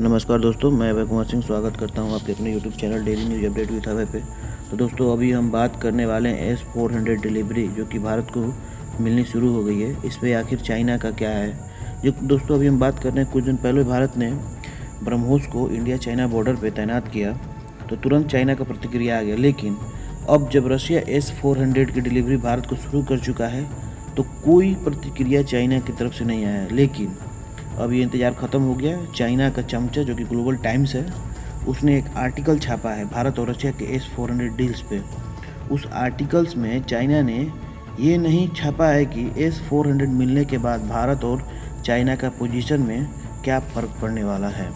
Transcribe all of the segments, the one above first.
नमस्कार दोस्तों, मैं अभय कुमार सिंह स्वागत करता हूं आपके अपने YouTube channel daily news update with Abhay पे। तो दोस्तों अभी हम बात करने वाले हैं S-400 डिलीवरी जो कि भारत को मिलनी शुरू हो गई है। इस पर आखिर चाइना का क्या है। जो दोस्तों अभी हम बात कर रहे हैं, कुछ दिन पहले भारत ने ब्रह्मोस को इंडिया चाइना बॉर्डर पर तैनात किया तो तुरंत चाइना का प्रतिक्रिया आ गया। लेकिन अब जब रशिया S-400 की डिलीवरी भारत को शुरू कर चुका है तो कोई प्रतिक्रिया चाइना की तरफ से नहीं आया है। लेकिन अब ये इंतज़ार ख़त्म हो गया। चाइना का चमचा जो कि ग्लोबल टाइम्स है, उसने एक आर्टिकल छापा है भारत और रशिया के S-400 डील्स पे। उस आर्टिकल्स में चाइना ने ये नहीं छापा है कि S-400 मिलने के बाद भारत और चाइना का पोजीशन में क्या फ़र्क पड़ने वाला है।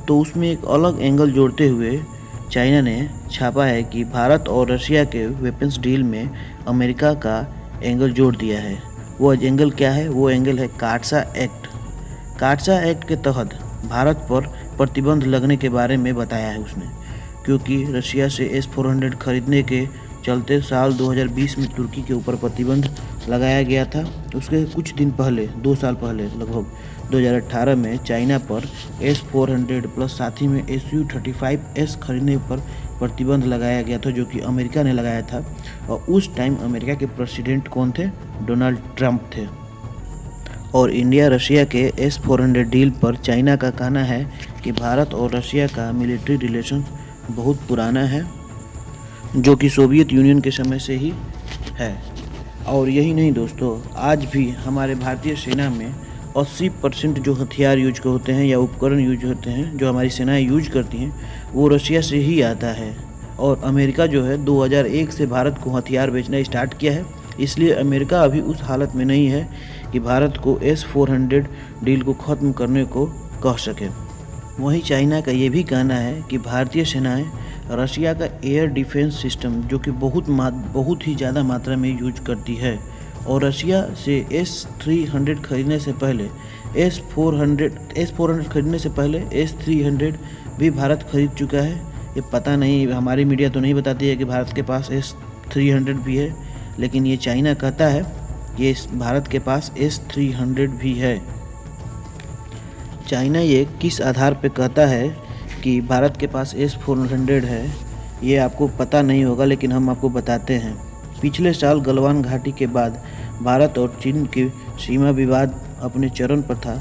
तो उसमें एक अलग एंगल जोड़ते हुए चाइना ने छापा है कि भारत और रशिया के वेपन्स डील में अमेरिका का एंगल जोड़ दिया है। वो एंगल क्या है? वो एंगल है काटसा एक्ट। काटसा एक्ट के तहत भारत पर प्रतिबंध लगने के बारे में बताया है उसने, क्योंकि रशिया से S-400 खरीदने के चलते साल 2020 में तुर्की के ऊपर प्रतिबंध लगाया गया था। उसके कुछ दिन पहले, 2 साल पहले लगभग 2018 में चाइना पर S-400 प्लस साथ ही में Su-35S खरीदने पर प्रतिबंध लगाया गया था, जो कि अमेरिका ने लगाया था। और उस टाइम अमेरिका के प्रेसिडेंट कौन थे? डोनाल्ड ट्रंप थे। और इंडिया रशिया के S-400 डील पर चाइना का कहना है कि भारत और रशिया का मिलिट्री रिलेशन बहुत पुराना है, जो कि सोवियत यूनियन के समय से ही है। और यही नहीं दोस्तों, आज भी हमारे भारतीय सेना में 80% जो हथियार यूज होते हैं या उपकरण यूज होते हैं, जो हमारी सेनाएं यूज करती हैं, वो रशिया से ही आता है। और अमेरिका जो है 2001 से भारत को हथियार बेचना स्टार्ट किया है। इसलिए अमेरिका अभी उस हालत में नहीं है कि भारत को S-400 डील को ख़त्म करने को कह सके। वहीं चाइना का ये भी कहना है कि भारतीय सेनाएं रशिया का एयर डिफेंस सिस्टम, जो कि बहुत ही ज़्यादा मात्रा में यूज करती है, और रशिया से S-300 खरीदने से पहले S-400 खरीदने से पहले S-300 भी भारत खरीद चुका है। ये पता नहीं, हमारी मीडिया तो नहीं बताती है कि भारत के पास S-300 भी है, लेकिन ये चाइना कहता है कि भारत के पास S-300 भी है। चाइना ये किस आधार पे कहता है कि भारत के पास S-400 है, ये आपको पता नहीं होगा, लेकिन हम आपको बताते हैं। पिछले साल गलवान घाटी के बाद भारत और चीन के सीमा विवाद अपने चरम पर था,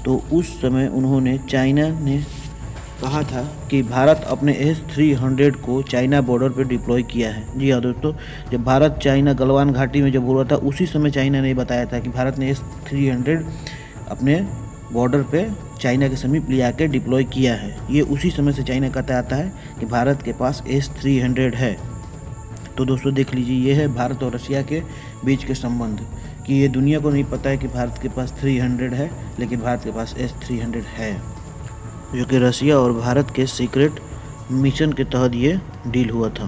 तो उस समय चाइना ने कहा था कि भारत अपने S-300 को चाइना बॉर्डर पर डिप्लॉय किया है। जी हाँ दोस्तों, जब भारत चाइना गलवान घाटी में जब हुआ था, उसी समय चाइना ने बताया था कि भारत ने S-300 अपने बॉर्डर पे चाइना के समीप ले आकर डिप्लॉय किया है। ये उसी समय से चाइना कहता आता है कि भारत के पास S-300 है। तो दोस्तों देख लीजिए, ये है भारत और रशिया के बीच के संबंध, कि ये दुनिया को नहीं पता है कि भारत के पास 300 है, लेकिन भारत के पास S-300 है, जो कि रशिया और भारत के सीक्रेट मिशन के तहत ये डील हुआ था।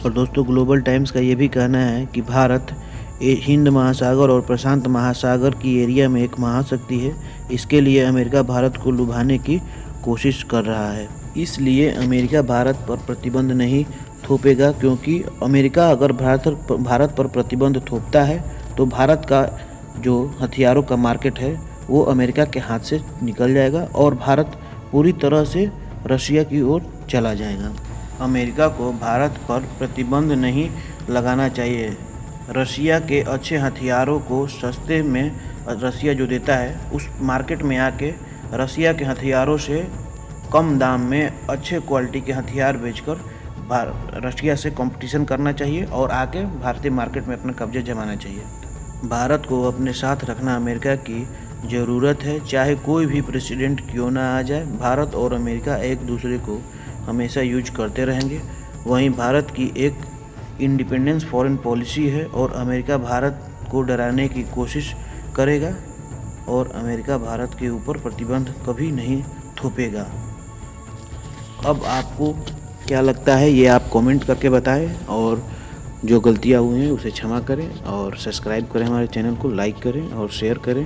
और दोस्तों ग्लोबल टाइम्स का ये भी कहना है कि भारत हिंद महासागर और प्रशांत महासागर की एरिया में एक महाशक्ति है। इसके लिए अमेरिका भारत को लुभाने की कोशिश कर रहा है। इसलिए अमेरिका भारत पर प्रतिबंध नहीं थोपेगा, क्योंकि अमेरिका अगर भारत पर प्रतिबंध थोपता है तो भारत का जो हथियारों का मार्केट है वो अमेरिका के हाथ से निकल जाएगा और भारत पूरी तरह से रशिया की ओर चला जाएगा। अमेरिका को भारत पर प्रतिबंध नहीं लगाना चाहिए। रशिया के अच्छे हथियारों को सस्ते में रशिया जो देता है, उस मार्केट में आके रशिया के हथियारों से कम दाम में अच्छे क्वालिटी के हथियार बेचकर रशिया से कंपटीशन करना चाहिए और आके भारतीय मार्केट में अपना कब्जा जमाना चाहिए। भारत को अपने साथ रखना अमेरिका की ज़रूरत है, चाहे कोई भी प्रेसिडेंट क्यों ना आ जाए। भारत और अमेरिका एक दूसरे को हमेशा यूज करते रहेंगे। वहीं भारत की एक इंडिपेंडेंस फॉरेन पॉलिसी है और अमेरिका भारत को डराने की कोशिश करेगा और अमेरिका भारत के ऊपर प्रतिबंध कभी नहीं थोपेगा। अब आपको क्या लगता है, ये आप कमेंट करके बताएं, और जो गलतियाँ हुई हैं उसे क्षमा करें और सब्सक्राइब करें, हमारे चैनल को लाइक करें और शेयर करें।